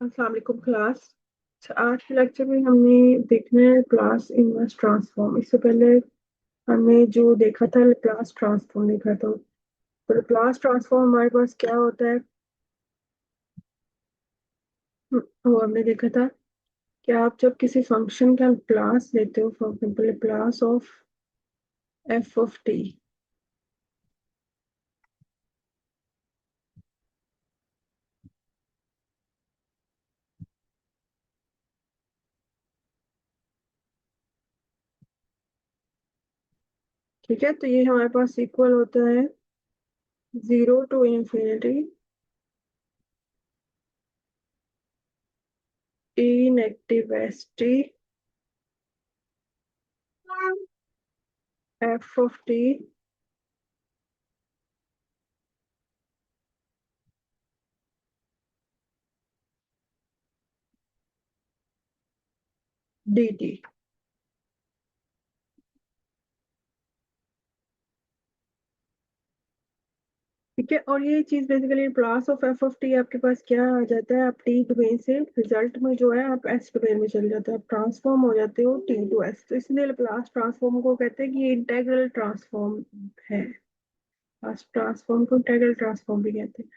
अस्सलाम वालेकुम क्लास। आज के लेक्चर में हमने देखना है क्लास इनवर्स ट्रांसफॉर्म। इससे पहले हमने जो देखा था क्लास ट्रांसफॉर्म देखा था। तो क्लास ट्रांसफॉर्म हमारे पास क्या होता है, वो हमने देखा था कि आप जब किसी फंक्शन का क्लास लेते हो, for example class of F of T, ठीक है। तो ये हमारे पास इक्वल होता है 0 to ∞ e negative S T F of T D T. ठीक है। और ये चीज basically class of F of T आपके पास क्या आ जाता है, आप टी डोमेन से रिजल्ट में जो है आप एस डोमेन में चले जाते हो, आप ट्रांसफॉर्म हो जाते हो टी टू एस। तो इसलिए क्लास ट्रांसफॉर्म को कहते हैं कि ये इंटेग्रल ट्रांसफॉर्म है। क्लास ट्रांसफॉर्म को इंटेग्रल ट्रांसफॉर्म भी कहते हैं।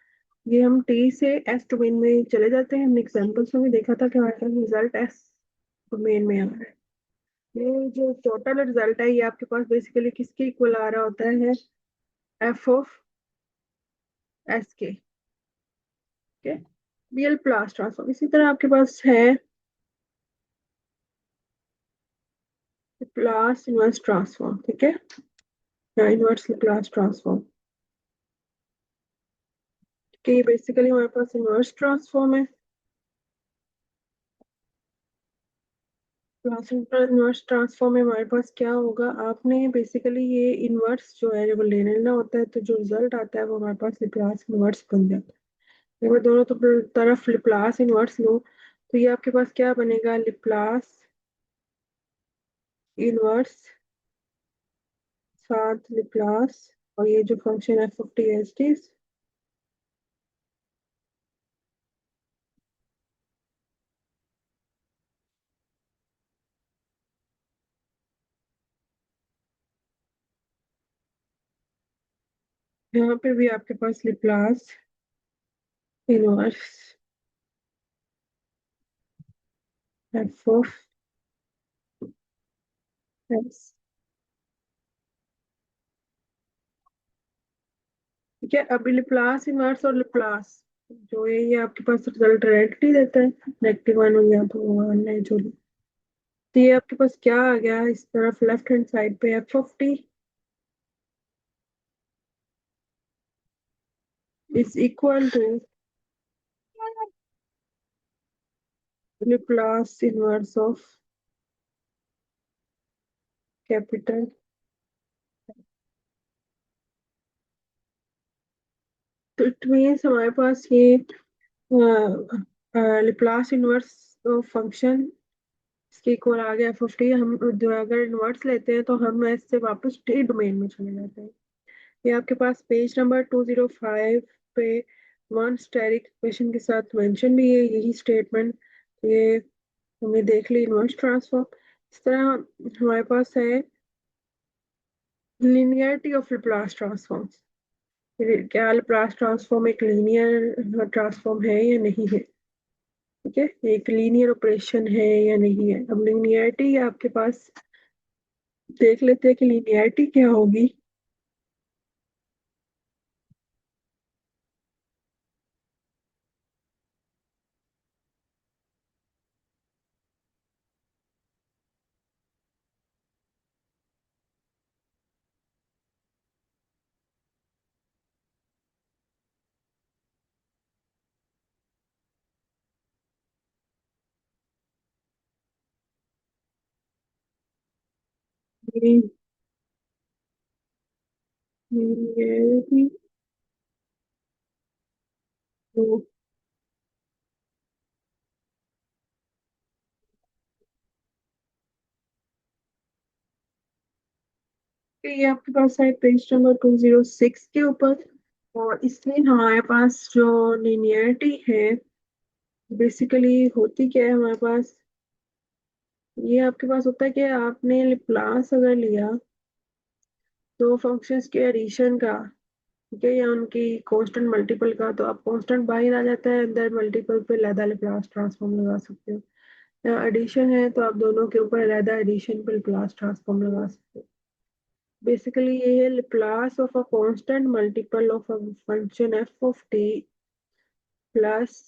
ये हम टी से एस डोमेन में चले जाते हैं। हमने एग्जाम्पल्स में भी देखा था कि हमारे पास रिजल्ट एस डोमेन में आ रहा है। ये जो टोटल रिजल्ट है ये आपके पास बेसिकली किसके इक्वल आ रहा होता है, एफ ऑफ एस के। ठीक है। रियल क्लास ट्रांसफॉर्म इसी तरह आपके पास है क्लास इनवर्स ट्रांसफॉर्म। ठीक है, या इनवर्स क्लास ट्रांसफॉर्म कि बेसिकली हमारे पास इनवर्स ट्रांसफॉर्म है। क्लास इनवर्स ट्रांसफॉर्म में हमारे पास क्या होगा, आपने बेसिकली ये इनवर्स जो है वो ले लेना होता है, तो जो रिजल्ट आता है वो हमारे पास लाप्लास इनवर्स बन जाता है। अगर दोनों तो तरफ लाप्लास इनवर्स लो तो ये आपके पास क्या बनेगा, लाप्लास इनवर्स साथ लाप्लास और ये जो function F of T S T, यहाँ पे भी आपके पास Laplace inverse F of S. ठीक है। अभी लाप्लास इनवर्स और लाप्लास जो है ये आपके पास रिजल्ट डायरेक्टली देता है, नेगेटिव वन हो गया तो वन है जो। तो ये आपके पास क्या आ गया इस तरफ लेफ्ट हैंड साइड पे, F of T is equal to Laplace inverse of capital. तो इट मीन्स हमारे पास ये लाप्लास इनवर्स फंक्शन इसके इक्वल आ गया एफ ऑफ टी। हम अगर इनवर्स लेते हैं तो हम इससे वापस टी डोमेन में चले जाते हैं। ये आपके पास पेज नंबर 205 पे वन स्टेरिक इक्वेशन के साथ मेंशन भी है यही स्टेटमेंट। ये हमने देख ली इनवर्स ट्रांसफॉर्म। इस तरह हमारे पास है लिनियरिटी ऑफ लाप्लास ट्रांसफॉर्म। क्या लाप्लास ट्रांसफॉर्म एक लीनियर ट्रांसफॉर्म है या नहीं है। ठीक है, एक लीनियर ऑपरेशन है या नहीं है। अब लीनियरिटी आपके पास देख लेते हैं कि लीनियरिटी क्या होगी। लीनियरिटी ये आपके पास है पेज नंबर 206 के ऊपर। और इसमें हमारे पास जो लिनियरिटी है बेसिकली होती क्या है हमारे पास, ये आपके पास होता है कि आपने क्लास अगर लिया तो फंक्शंस के एडिशन का, ठीक है, या उनकी कांस्टेंट मल्टीपल का, तो आप कांस्टेंट बाहर आ जाता है, अंदर मल्टीपल पे अलग लाप्लास ट्रांसफॉर्म लगा सकते हो। या एडिशन है तो आप दोनों के ऊपर अलग एडिशन पे लाप्लास ट्रांसफॉर्म लगा सकते हो। बेसिकली ये है Laplace of a constant multiple of a function F of T plus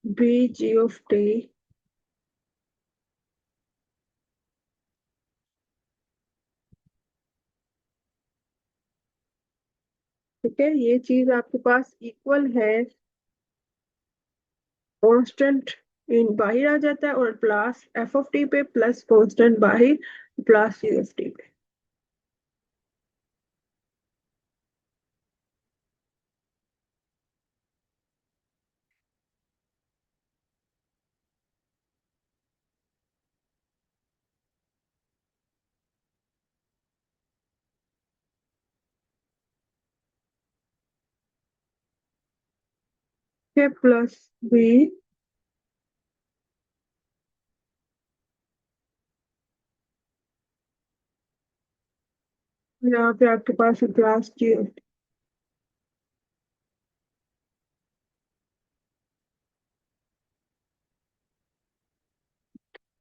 B G of T. ठीक है, ये चीज आपके पास इक्वल है कांस्टेंट इन बाहर आ जाता है, और प्लस एफ ऑफ टी पे प्लस कांस्टेंट बाहर प्लस जी ऑफ टी पे। के प्लस बी, यहाँ पे आपके पास प्लस जी।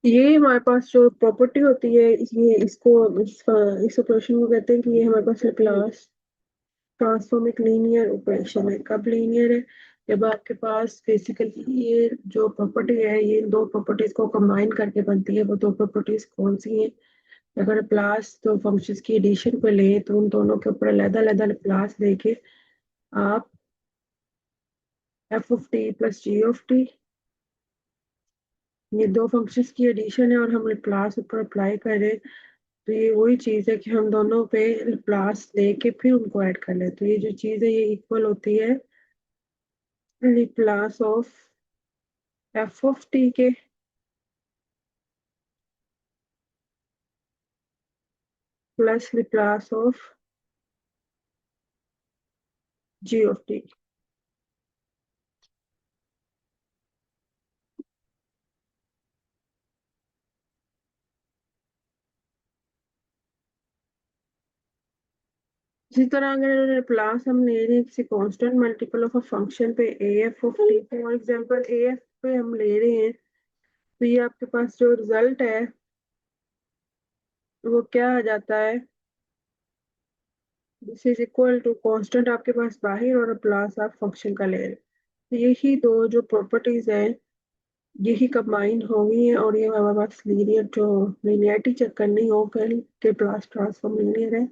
ये हमारे पास जो प्रॉपर्टी होती है, ये इसको इस ऑपरेशन को कहते हैं कि ये हमारे पास क्लास ट्रांसफॉर्म एक लीनियर ऑपरेशन है। कब लीनियर है? जब आपके पास बेसिकली ये जो प्रॉपर्टी है, ये दो प्रॉपर्टीज को कंबाइन करके बनती है। वो दो प्रॉपर्टीज कौन सी हैं? अगर प्लस दो फंक्शंस की एडिशन पे ले तो उन दोनों के ऊपर अलग अलग प्लस देके आप F of T plus G of T, ये दो फंक्शंस की एडिशन है और हम प्लस ऊपर अप्लाई कर रहे हैं, तो ये वही चीज है कि हम दोनों पे प्लस लेके फिर उनको ऐड कर ले, तो ये जो चीज है ये इक्वल होती है plus of F of T के plus plus of G of T. इसी तरह अगर प्लस हम ले रहे हैं किसी constant multiple of a function पे A F of T, for example A F पे हम ले रहे हैं, तो ये आपके पास जो रिजल्ट है वो क्या आ जाता है, this is equal to constant आपके पास बाहर और प्लस आप फंक्शन का ले रहे हैं। तो यही दो जो प्रॉपर्टीज है यही कंबाइन हो गई है, और ये हमारे पास लीनियर जो लीनियरिटी चेक करनी हो फिर के प्लस ट्रांसफॉर्म लीनियर है,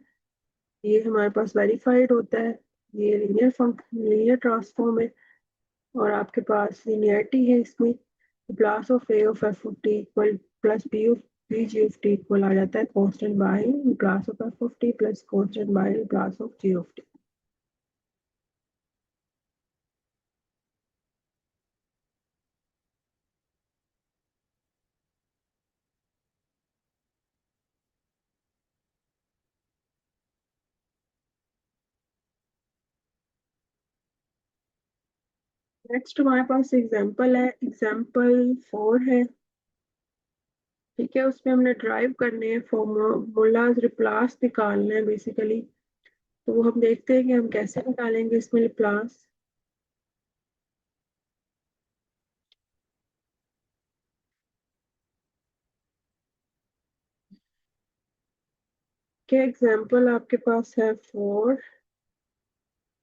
ये हमारे पास वेरीफाइड होता है। ये लीनियर फंक्शन लीनियर ट्रांसफॉर्म है, और आपके पास लीनियरिटी है इसमें। Plus of A of F of T equal plus B of B G of T equal आ जाता है constant by plus of F of T plus constant by plus of G of T. Next हमारे पास example है, example 4 है। ठीक है, उसमें हमने ड्राइव करने हैं फॉर्मूलाज, रिप्लास निकालना है बेसिकली। तो वो हम देखते हैं कि हम कैसे निकालेंगे इसमें रिप्लास। क्या एग्जांपल आपके पास है 4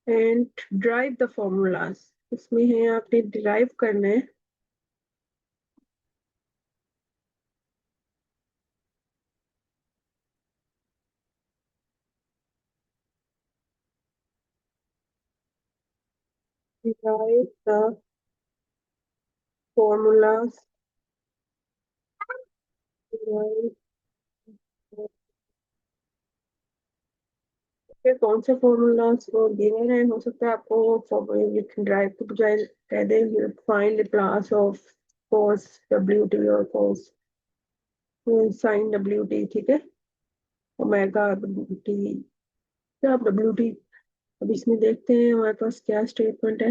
एंड ड्राइव द फॉर्मूलाज, इसमें है आपने डिराइव करना है। डिराइव द फॉर्मूलाज, कौन से फॉर्मूलाज को गिवन है, हो सकता है आपको फॉर्मूला ड्राइव के बजाय कह दें find the class of cos W T और cos साइन डब्ल्यू टी। ठीक है, ओमेगा डब्ल्यू टी, आप डब्ल्यू टी अब इसमें देखते हैं हमारे पास क्या स्टेटमेंट है।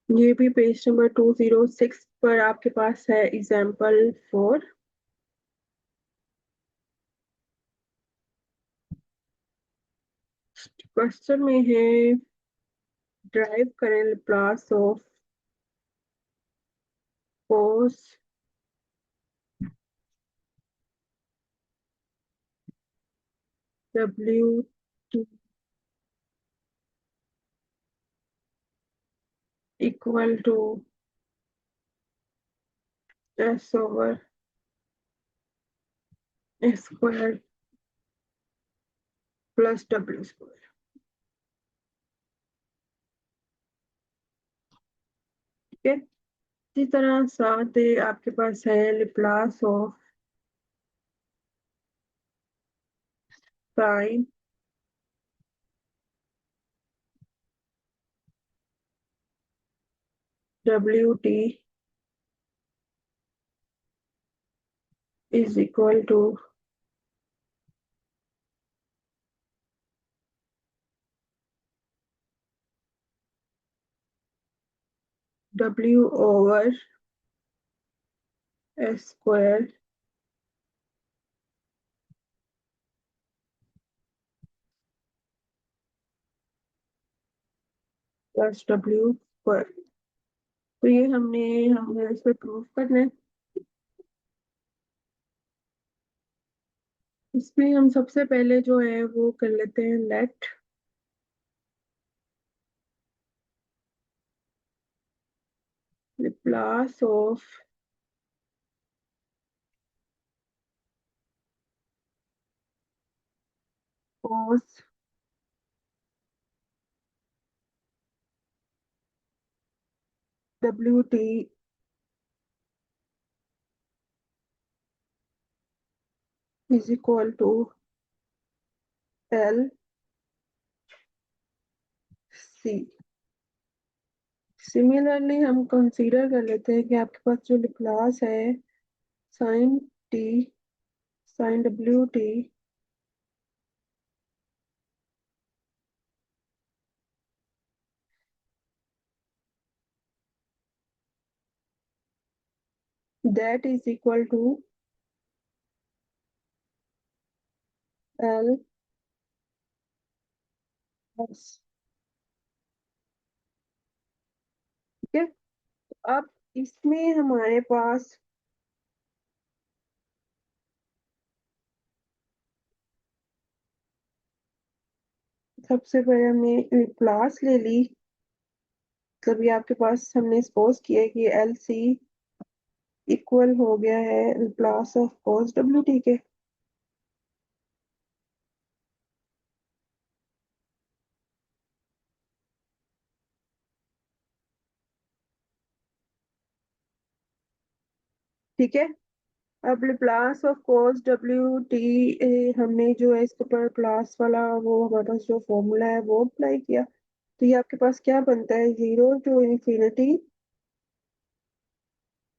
ये भी पेज नंबर 206 पर आपके पास है एग्जाम्पल 4। क्वेश्चन में है ड्राइव करें Laplace of cos w t equal to s over square plus w square. ठीक है, इसी तरह साथ है आपके पास है Laplace of sine w t is equal to w over square plus w square. तो ये हमने हमें इस पे प्रूफ करना है। इसमें हम सबसे पहले जो है वो कर लेते हैं let Laplace of cos w t is equal to L C. Similarly हम कंसीडर कर लेते हैं कि आपके पास जो लाप्लास है sine T sine W T that is equal to L S. ठीक है, अब इसमें हमारे पास सबसे पहले हमने लाप्लास ले ली। तभी आपके पास हमने सपोज किया कि एल सी इक्वल हो गया है Laplace of cos W T के। ठीक है, अब Laplace of cos W T हमने जो है इसके ऊपर प्लास वाला वो हमारे पास जो फॉर्मूला है वो अप्लाई किया। तो ये आपके पास क्या बनता है 0 to ∞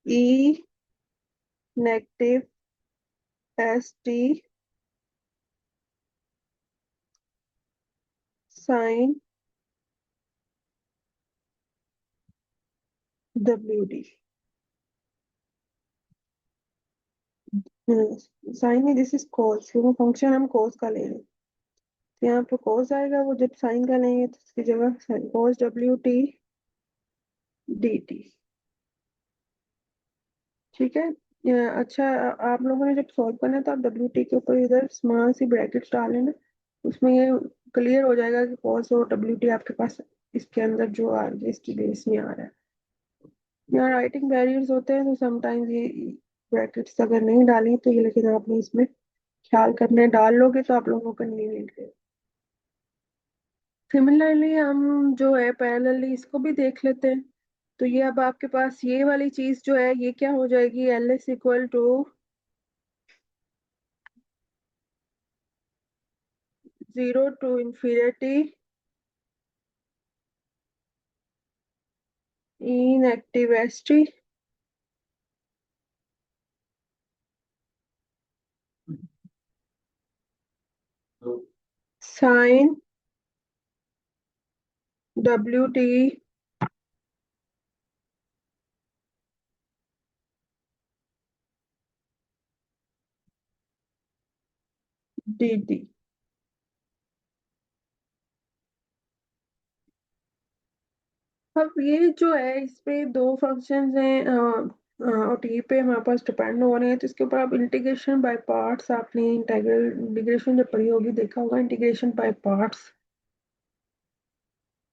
E negative S T sine W D. Sine में दिस इज कॉस क्योंकि फंक्शन हम कॉस का ले रहे हैं। तो यहाँ पे कॉस आएगा, वो जब साइन का लेंगे तो उसकी जगह cos W T D T. ठीक है, अच्छा आप लोगों ने जब सॉल्व करना है तो आप डब्ल्यू टी के ऊपर इधर स्मॉल सी ब्रैकेट्स डाल लेना। उसमें ये क्लियर हो जाएगा कि कॉस और डब्ल्यू टी आपके पास इसके अंदर जो आ रही है इसकी बेस में आ रहा है। यहाँ राइटिंग बैरियर्स होते हैं तो समटाइम्स ये ब्रैकेट्स अगर नहीं डाली तो ये, लेकिन आपने इसमें ख्याल करना है, डाल लोगे तो आप लोगों को कन्वीनियंट है। सिमिलरली हम जो है पैरेलली इसको भी देख लेते हैं। तो ये अब आपके पास ये वाली चीज जो है ये क्या हो जाएगी L S equal to 0 to ∞ in active st साइन WT DT। अब ये जो है इसपे दो फंक्शंस हैं और टी पे हमारे पास डिपेंड हो रहे हैं, तो इसके ऊपर आप इंटीग्रेशन बाय पार्ट्स, आपने इंटीग्रल इंटीग्रेशन जब पढ़ी होगी देखा होगा इंटीग्रेशन बाय पार्ट्स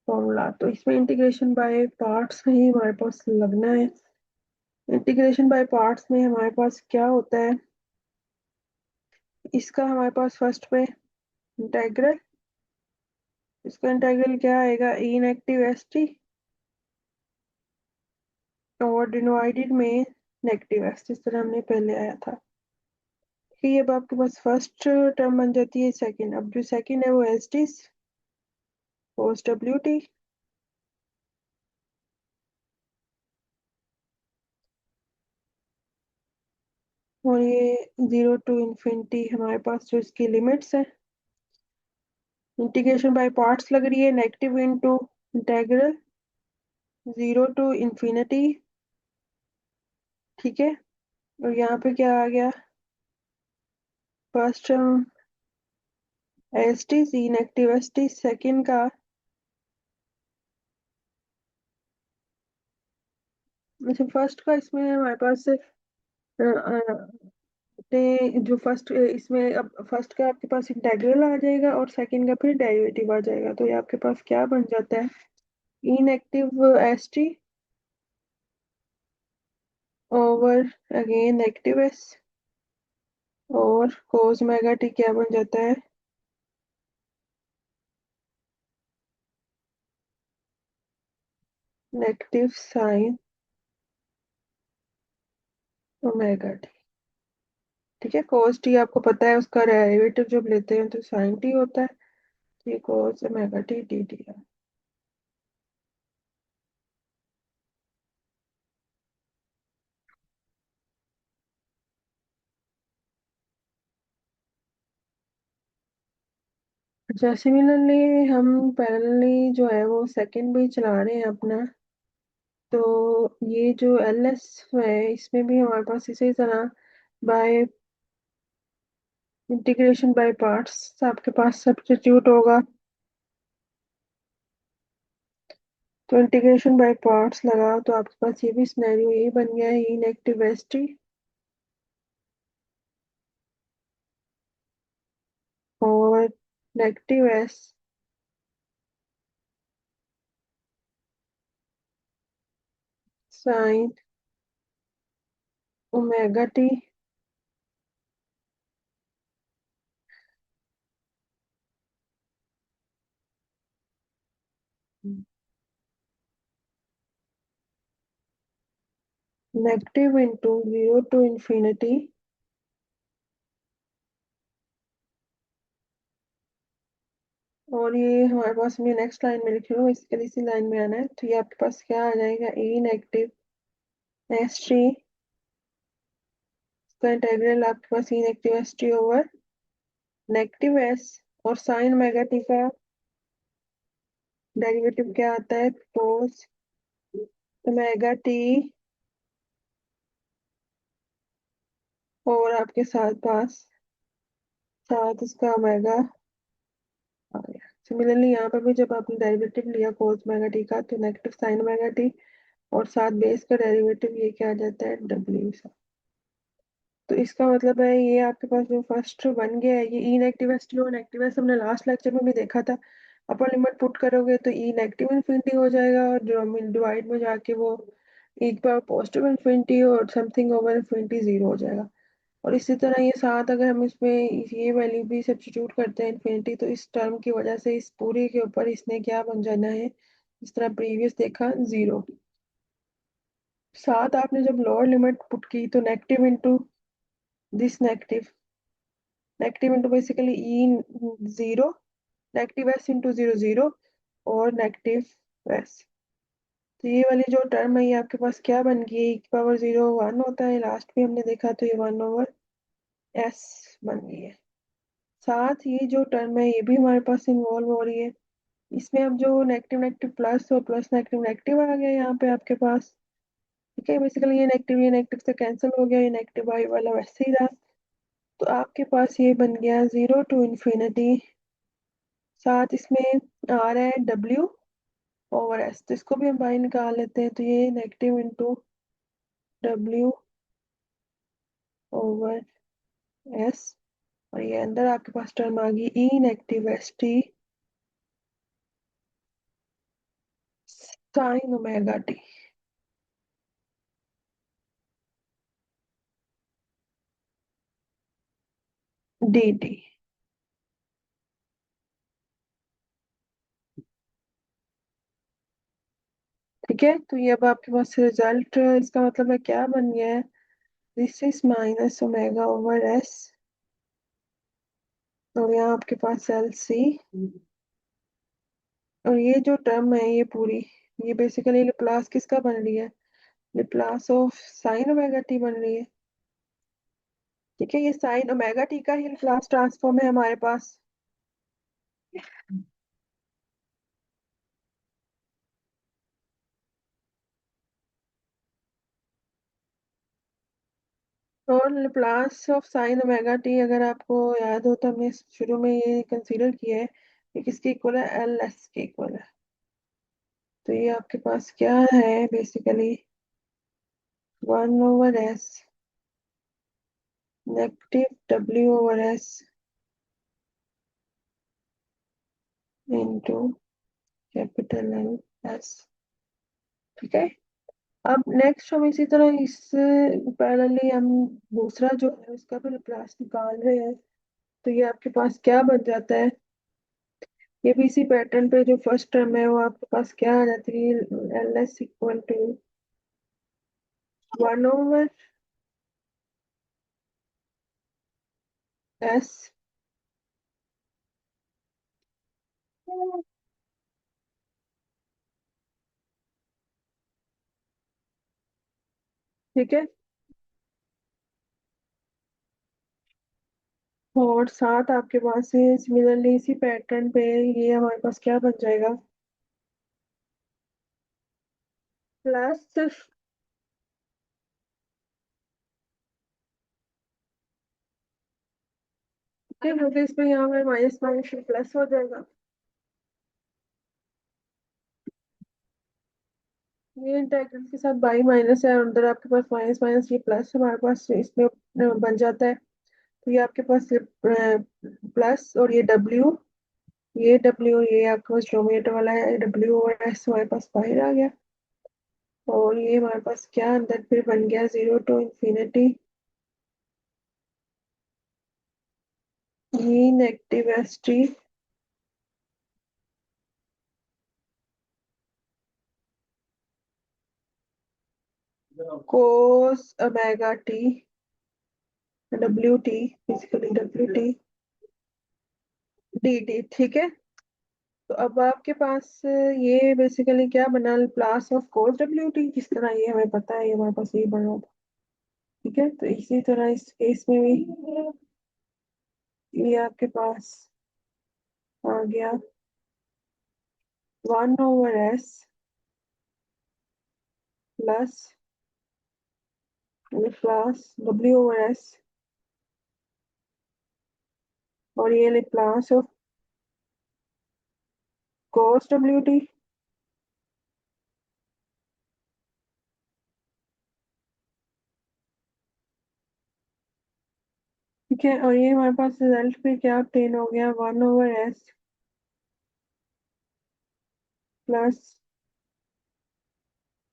फॉर्मूला, तो इसमें इंटीग्रेशन बाय पार्ट्स में ही हमारे पास लगना है। इंटीग्रेशन बाय पार्ट्स में हमारे पास क्या होता है, इसका हमारे पास फर्स्ट पे इंटीग्रल, इसका इंटीग्रल क्या आएगा इनएक्टिव एस टी, और डिनोमिनेटर में नेगेटिव एक्स, जिस तरह हमने पहले आया था। ये अब आपके पास फर्स्ट टर्म बन जाती है सेकंड, अब जो सेकंड है वो एस टी कोस डब्ल्यू टी, और ये 0 to ∞ हमारे पास जो इसकी लिमिट्स है, इंटीग्रेशन बाय पार्ट्स लग रही है नेगेटिव इंटू इंटेग्रल 0 to ∞, ठीक है। और यहाँ पे क्या आ गया, first term S T C negative S T, second का अच्छा फर्स्ट का इसमें हमारे पास जो फर्स्ट इसमें अब फर्स्ट का आपके पास इंटीग्रल आ जाएगा और सेकंड का फिर डेरिवेटिव आ जाएगा, तो ये आपके पास क्या बन जाता है inactive S T over again negative S, और कोस ओमेगा टी क्या बन जाता है नेगेटिव साइन ओमेगा टी, ठीक है। कोस टी आपको पता है उसका डेरिवेटिव जब लेते हैं तो साइन टी होता है, तो ये कोस ओमेगा टी डी टी है। अच्छा सिमिलरली हम पैरेलली जो है वो सेकंड भी चला रहे हैं अपना, तो ये जो एल एस है इसमें भी हमारे पास इसी तरह बाय इंटीग्रेशन बाय पार्ट्स आपके पास सब्स्टिट्यूट होगा, तो इंटीग्रेशन बाय पार्ट्स लगा तो आपके पास ये भी सिनेरियो यही बन गया है, ई नेगेटिव एस टी और negative S sign omega T negative into 0 to ∞, और ये हमारे पास मैं नेक्स्ट लाइन में लिख रही हूँ, इसके लिए इसी लाइन में आना है, तो ये आपके पास क्या आ जाएगा ई नेगेटिव एस टी, इसका इंटीग्रल आपके पास E negative S T over negative S, और साइन ओमेगा टी का डेरिवेटिव क्या आता है कोस ओमेगा टी, और आपके साथ पास साथ इसका ओमेगा आ गया। सिमिलरली यहाँ पर भी जब आपने डेरिवेटिव लिया कोस ओमेगा टी का तो नेगेटिव साइन ओमेगा टी, और साथ बेस का डेरिवेटिव ये क्या आ जाता है डब्ल्यू। तो इसका मतलब है ये आपके पास जो फर्स्ट बन गया है ये ई नेगेटिव एस टी और नेगेटिव एस, हमने लास्ट लेक्चर में भी देखा था, अपर लिमिट पुट करोगे तो ई नेगेटिव इन्फिनिटी हो जाएगा और डिवाइड में जाके वो ई की पावर पॉजिटिव इन्फिनिटी और समथिंग ओवर इन्फिनिटी जीरो हो जाएगा। और इसी तरह ये साथ अगर हम इसमें ये वैल्यू भी सब्स्टिट्यूट करते हैं इन्फिनिटी, तो इस टर्म की वजह से इस पूरे के ऊपर इसने क्या बन जाना है, इस तरह प्रीवियस देखा जीरो, साथ आपने जब लोअर लिमिट पुट की तो negative into this negative, negative into basically E zero, negative S into zero zero, और नेगेटिव एस, तो ये वाली जो टर्म है ये आपके पास क्या बन गई है, ई की पावर जीरो वन होता है, लास्ट में हमने देखा तो ये वन ओवर एस बन गई है। साथ ये जो टर्म है ये भी हमारे पास इन्वॉल्व हो रही है। इसमें अब जो नेगेटिव नेगेटिव प्लस और प्लस नेगेटिव नेगेटिव आ गया यहाँ पे आपके पास। ठीक है, बेसिकली ये नेगेटिव से कैंसिल हो गया, ये नेगेटिव आई वाला वैसे ही रहा। तो आपके पास ये बन गया 0 to ∞। साथ इसमें आ रहा है W/S, तो इसको भी हम बाहर निकाल लेते हैं। तो ये नेगेटिव इंटू W/S, और ये अंदर आपके पास टर्म आ गई E-ST sin ω t dt। ठीक है, तो ये अब आपके पास रिजल्ट, इसका मतलब है क्या बन गया है, दिस इज -ω/S, और यहाँ आपके पास LC, और ये जो टर्म है ये पूरी, ये बेसिकली लाप्लास किसका बन रही है, लाप्लास ऑफ sin ω t बन रही है। ठीक है, ये sin ω t का ही लाप्लास ट्रांसफॉर्म है हमारे पास। और लाप्लास ऑफ sin ω t अगर आपको याद हो तो हमने शुरू में ये कंसीडर किया है कि किसके इक्वल है, LS के इक्वल है। तो ये आपके पास क्या है, basically 1/S negative W/S into capital LS। ठीक है, अब नेक्स्ट हम इसी तरह इस पैरेलली हम दूसरा जो है उसका भी लाप्लास निकाल रहे हैं। तो ये आपके पास क्या बन जाता है, ये भी इसी पैटर्न पे जो फर्स्ट टर्म है वो आपके पास क्या आ जाती है, LS इक्वल टू 1/S। ठीक है, और साथ आपके पास है सिमिलरली इसी पैटर्न पे ये हमारे पास क्या बन जाएगा, प्लस, ठीक है, क्योंकि इसमें यहाँ पे माइनस माइनस प्लस हो जाएगा। ये इंटेग्रल के साथ बाई माइनस है, और अंदर आपके पास माइनस माइनस ये प्लस हमारे पास इसमें बन जाता है। तो ये आपके पास प्लस, और ये W और ये आपके पास डोमिनेटर वाला है W/S हमारे पास बाहर आ गया। और ये हमारे पास क्या अंदर फिर बन गया 0 to ∞, ये negative ST cos ω t basically WT dt। ठीक है, तो अब आपके पास ये बेसिकली क्या बना, प्लस ऑफ cos WT, जिस तरह ये हमें पता है ये हमारे पास ये बना था। ठीक है, तो इसी तरह इस केस में भी ये आपके पास आ गया 1/S प्लस प्लस W/S, और ये प्लस ऑफ cos WT। ठीक है, और ये हमारे पास रिजल्ट पे क्या obtain हो गया, 1/S प्लस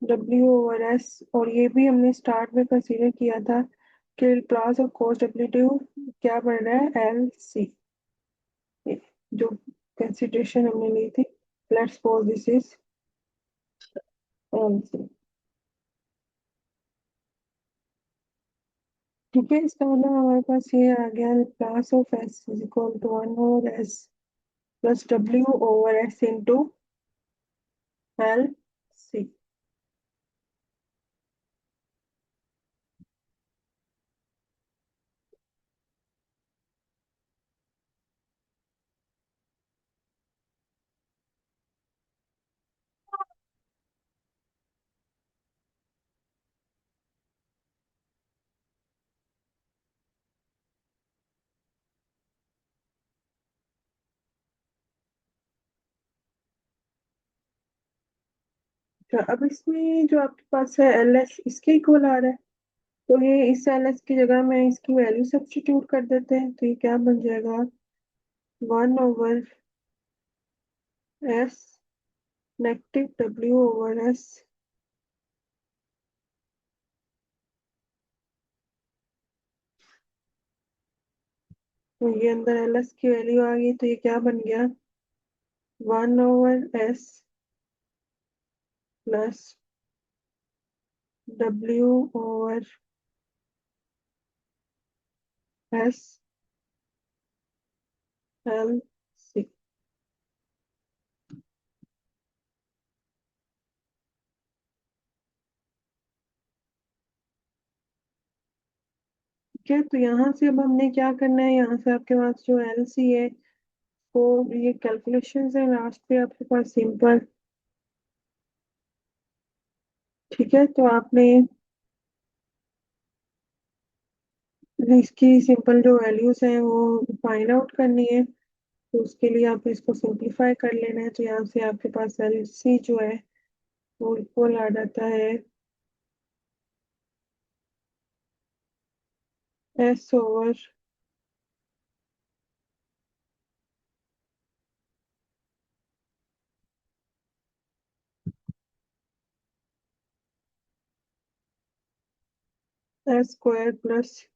W/S, और ये भी हमने स्टार्ट में कंसीडर किया था कि प्लस ऑफ cos WT क्या बन रहा है, LC, जो कंसीडरेशन हमने ली थी। Let's suppose this is LC। ठीक है, इसका मतलब हमारे पास ये आ गया, plus of S is equal to 1/S प्लस W/S इंटू LC। अच्छा, अब इसमें जो आपके पास है एल एस इसके इक्वल आ रहा है, तो ये इस एल एस की जगह में इसकी वैल्यू सब्स्टिट्यूट कर देते हैं, तो ये क्या बन जाएगा, 1/s नेगेटिव W/s। तो ये अंदर एल एस की वैल्यू आ गई, तो ये क्या बन गया, 1/s प्लस W/s एल सी। ठीक है, तो यहाँ से अब हमने क्या करना है, यहाँ से आपके पास जो एल सी है वो, ये कैलकुलेशंस है लास्ट पे आपके पास सिंपल। ठीक है, तो आपने इसकी सिंपल जो वैल्यूज हैं वो फाइंड आउट करनी है, तो उसके लिए आप इसको सिंप्लीफाई कर लेना है, तो यहाँ से आपके पास एल सी जो है वो इक्वल आ जाता है S/, S² प्लस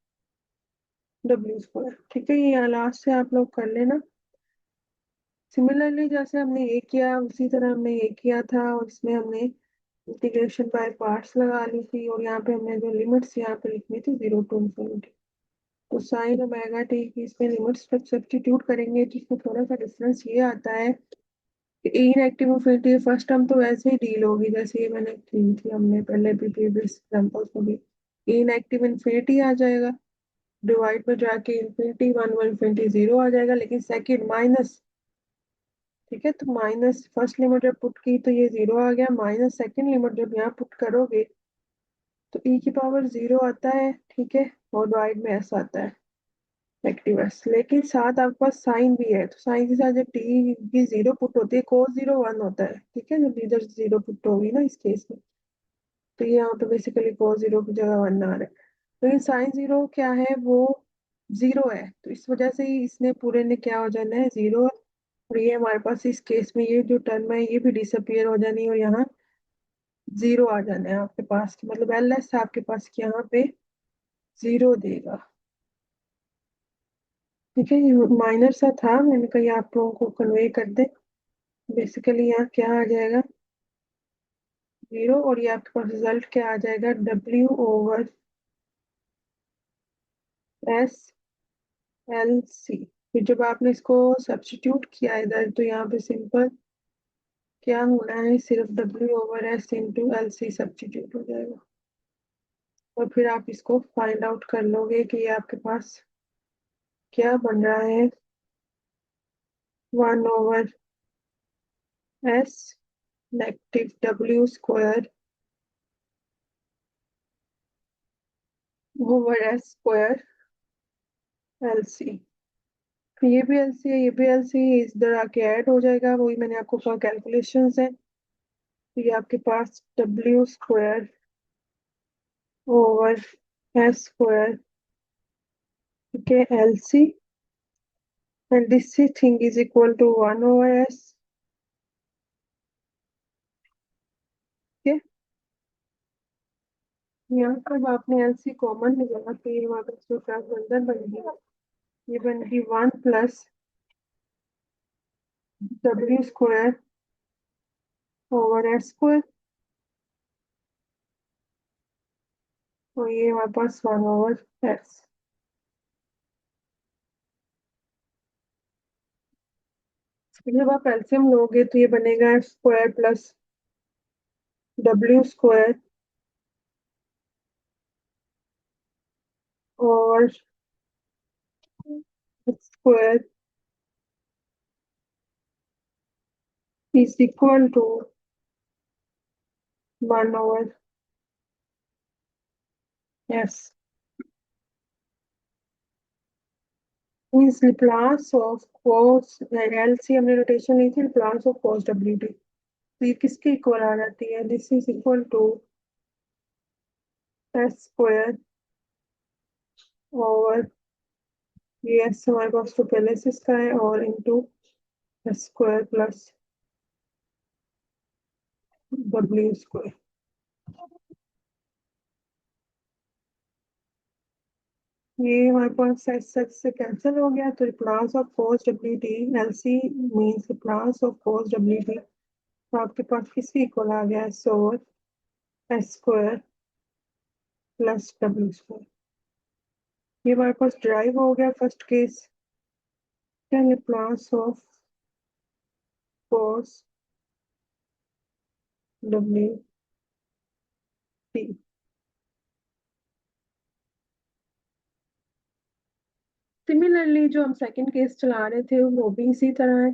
W²। ठीक है, ये यहाँ लास्ट से आप लोग कर लेना। सिमिलरली जैसे हमने ये किया उसी तरह हमने ये किया था, और इसमें हमने इंटीग्रेशन बाय पार्ट्स लगा ली थी, और यहाँ पे हमने जो लिमिट्स यहाँ पे लिखनी थी 0 to ∞। तो साइन ओमेगा टी की इसमें लिमिट्स सब्स्टिट्यूट करेंगे, जिसमें थोड़ा सा डिफरेंस ये आता है कि इनएक्टिव इंफिनिटी फर्स्ट टर्म तो वैसे ही डील होगी, जैसे ये मैंने की थी हमने पहले भी प्रीवियस एग्जांपल्स में भी, इनएक्टिव इंफिनिटी आ जाएगा, डिवाइड में जाके इंफिनिटी 1 इंफिनिटी 0 आ जाएगा, लेकिन सेकंड माइनस। ठीक है, तो माइनस फर्स्ट लिमिट जब पुट की तो ये 0 आ गया, माइनस सेकंड लिमिट जब यहाँ पुट करोगे तो e की पावर 0 आता है। ठीक है, और डिवाइड में s आता है नेगेटिव s, लेकिन साथ आपके पास साइन भी है, तो साइन के साथ जब टी की 0 पुट होती है cos 0 1 होता है। ठीक है, जब इधर 0 पुट होगी ना इस केस में, तो ये यहाँ पे बेसिकली cos 0 की जगह 1 आ रहा है, लेकिन साइन 0 क्या है, वो 0 है, तो इस वजह से ही इसने पूरे ने क्या हो जाना है, 0। और ये हमारे पास इस केस में ये जो टर्म है ये भी डिसअपियर हो जानी है, और यहाँ 0 आ जाना है आपके पास, मतलब एल एस आपके पास यहाँ पे 0 देगा। ठीक है, ये माइनर सा था, मैंने कहा ये आप लोगों को कन्वे कर दे। बेसिकली यहाँ क्या आ जाएगा, 0, और ये आपके पास रिजल्ट क्या आ जाएगा, W/s/L/c। फिर जब आपने इसको सब्स्टिट्यूट किया इधर, तो यहाँ पे सिंपल क्या होना है, सिर्फ W/s/L/c सब्स्टिट्यूट हो जाएगा, और फिर आप इसको फाइंड आउट कर लोगे कि ये आपके पास क्या बन रहा है, 1/s नेगेटिव W² / s²L/c। ये भी एल सी है, ये भी एल सी है, इधर आके ऐड हो जाएगा, वही मैंने आपको कहा कैलकुलेशंस है, तो ये आपके पास W² / s², ठीक है, L C, and this thing is equal to 1/s। ठीक है, यहाँ पर आपने एल सी कॉमन निकाला, तो ये हमारे पास जो क्लास अंदर बनेगी, ये बनेगी 1+W² / s², और ये हमारे पास 1/s। जब आप एलसीएम लोगे तो ये बनेगा स्क्वायर प्लस W² और square is equal to 1/s। Means Laplace of cos, LC हमने रोटेशन ली थी, Laplace ऑफ cos WT। तो ये किसके इक्वल आ जाती है, this is equal to S square over, ये एस हमारे पास तो पहले से इसका है, और into S square plus W square. ये हमारे पास एस एक्स से कैंसिल हो गया, तो plus of cos W T, L C means plus of cos W T, तो आपके पास किसके इक्वल आ गया, S over S square plus W square. ये हमारे पास ड्राइव हो गया फर्स्ट केस, यानी plus of cos W T. Similarly जो हम सेकंड केस चला रहे थे वो भी इसी तरह है,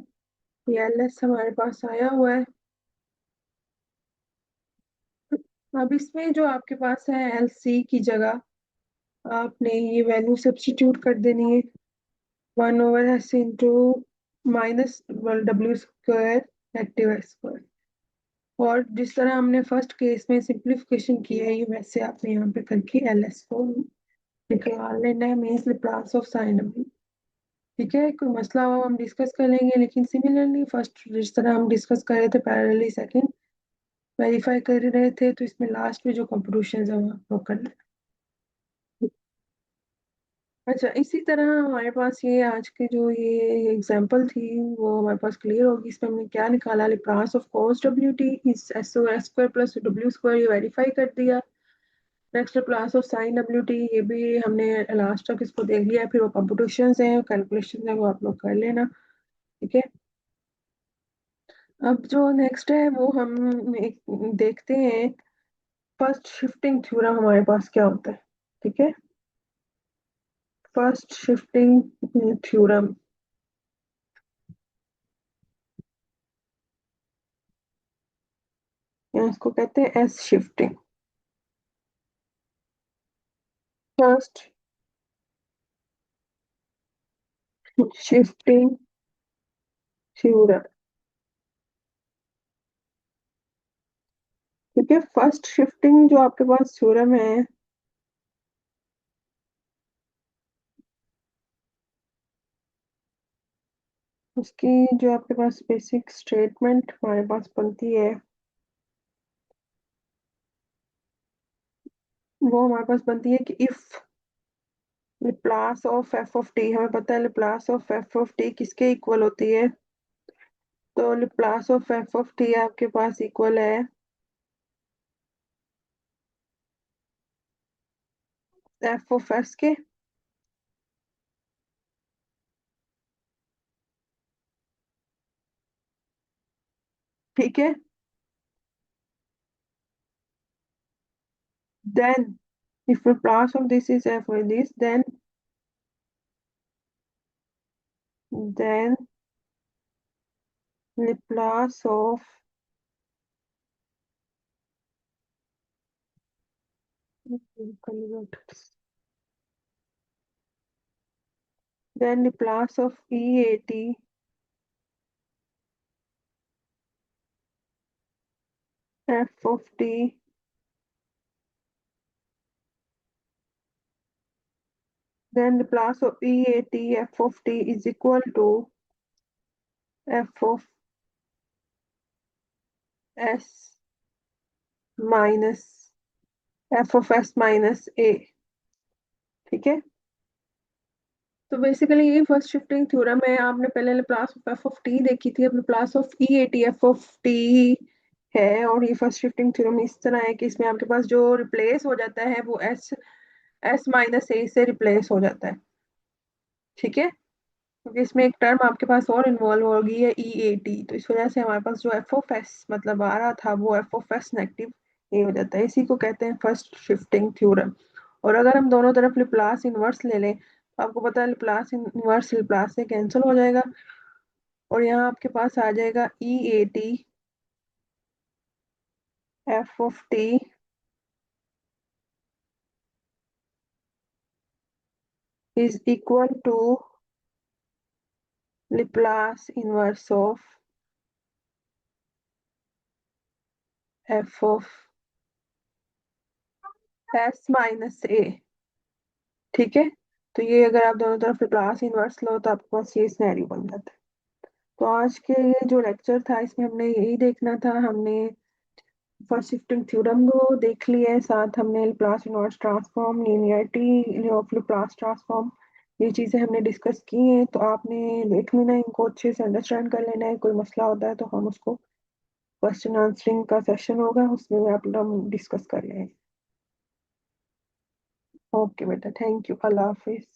ये एल एस हमारे पास आया हुआ है। अब इसमें जो आपके पास है एल सी की जगह आपने ये वैल्यू सब्स्टिट्यूट कर देनी है, 1/s into minus W square negative S square. और जिस तरह हमने फर्स्ट केस में सिंप्लीफिकेशन की है, ये वैसे आपने यहाँ पे करके एल एस को निकाल लेना है, means Laplace of sine W. ठीक है, कोई मसला हो हम डिस्कस कर लेंगे, लेकिन सिमिलरली फर्स्ट जिस तरह हम डिस्कस कर रहे थे पैरेलली सेकंड वेरीफाई कर रहे थे, तो इसमें लास्ट में जो कंप्यूटेशन है वो आप लोग कर लें। अच्छा, इसी तरह हमारे पास ये आज की जो ये एग्जांपल थी वो हमारे पास क्लियर होगी। इसमें हमने क्या निकाला, Laplace of cos W T is S O S square plus W square, ये वेरीफाई कर दिया। Next Laplace of sine W T, ये भी हमने लास्ट तक इसको देख लिया, फिर वो कंप्यूटेशंस हैं कैलकुलेशन है वो आप लोग कर लेना। ठीक है, अब जो नेक्स्ट है वो हम देखते हैं फर्स्ट शिफ्टिंग थ्योरम हमारे पास क्या होता है। ठीक है, फर्स्ट शिफ्टिंग थ्योरम, इसको कहते हैं S shifting, first shifting theorem. ठीक है, फर्स्ट शिफ्टिंग जो आपके पास थ्योरम है, उसकी जो आपके पास बेसिक स्टेटमेंट हमारे पास बनती है, वो हमारे पास बनती है कि if Laplace of F of T, हमें पता है Laplace of F of T किसके इक्वल होती है, तो Laplace of F of T आपके पास इक्वल है एफ ऑफ एस के। ठीक है, then if Laplace of this is f with this, then Laplace of then Laplace of EAT f of t, then Laplace of EAT f of t is equal to f of s minus f of s minus a। ठीक है, तो basically ये first shifting theorem है। आपने पहले Laplace of F of T देखी थी, अब Laplace of E A T F of T है। और ये फर्स्ट शिफ्टिंग थ्योरम इस तरह है कि इसमें आपके पास जो रिप्लेस हो जाता है वो एस एस माइनस ए से रिप्लेस हो जाता है। ठीक है, क्योंकि इसमें एक टर्म आपके पास और इन्वॉल्व होगी है ई ए टी, तो इस वजह से हमारे पास जो एफ ऑफ एस मतलब आ रहा था वो एफ ऑफ एस नेगेटिव ए हो जाता है। इसी को कहते हैं फर्स्ट शिफ्टिंग थ्योरम। और अगर हम दोनों तरफ लाप्लास इनवर्स ले लें, तो आपको पता है लाप्लास इनवर्स लाप्लास से कैंसिल हो जाएगा, और यहाँ आपके पास आ जाएगा E A T F of T is equal to Laplace inverse of F of S minus A. ठीक है, तो ये अगर आप दोनों तरफ लाप्लास इनवर्स लो तो आपके पास ये सिनेरियो बन जाता है। तो आज के ये जो लेक्चर था इसमें हमने यही देखना था। हमने फर्स्ट शिफ्टिंग थ्योरम को देख लिया है, साथ हमने Laplace inverse transform, linearity of Laplace transform, ये चीजें हमने डिस्कस की हैं। तो आपने देख लेना है, इनको अच्छे से अंडरस्टैंड कर लेना है। कोई मसला होता है तो हम उसको क्वेश्चन आंसरिंग का सेशन होगा, उसमें आप हम डिस्कस कर लेंगे। ओके बेटा, थैंक यू, अल्लाह हाफिज।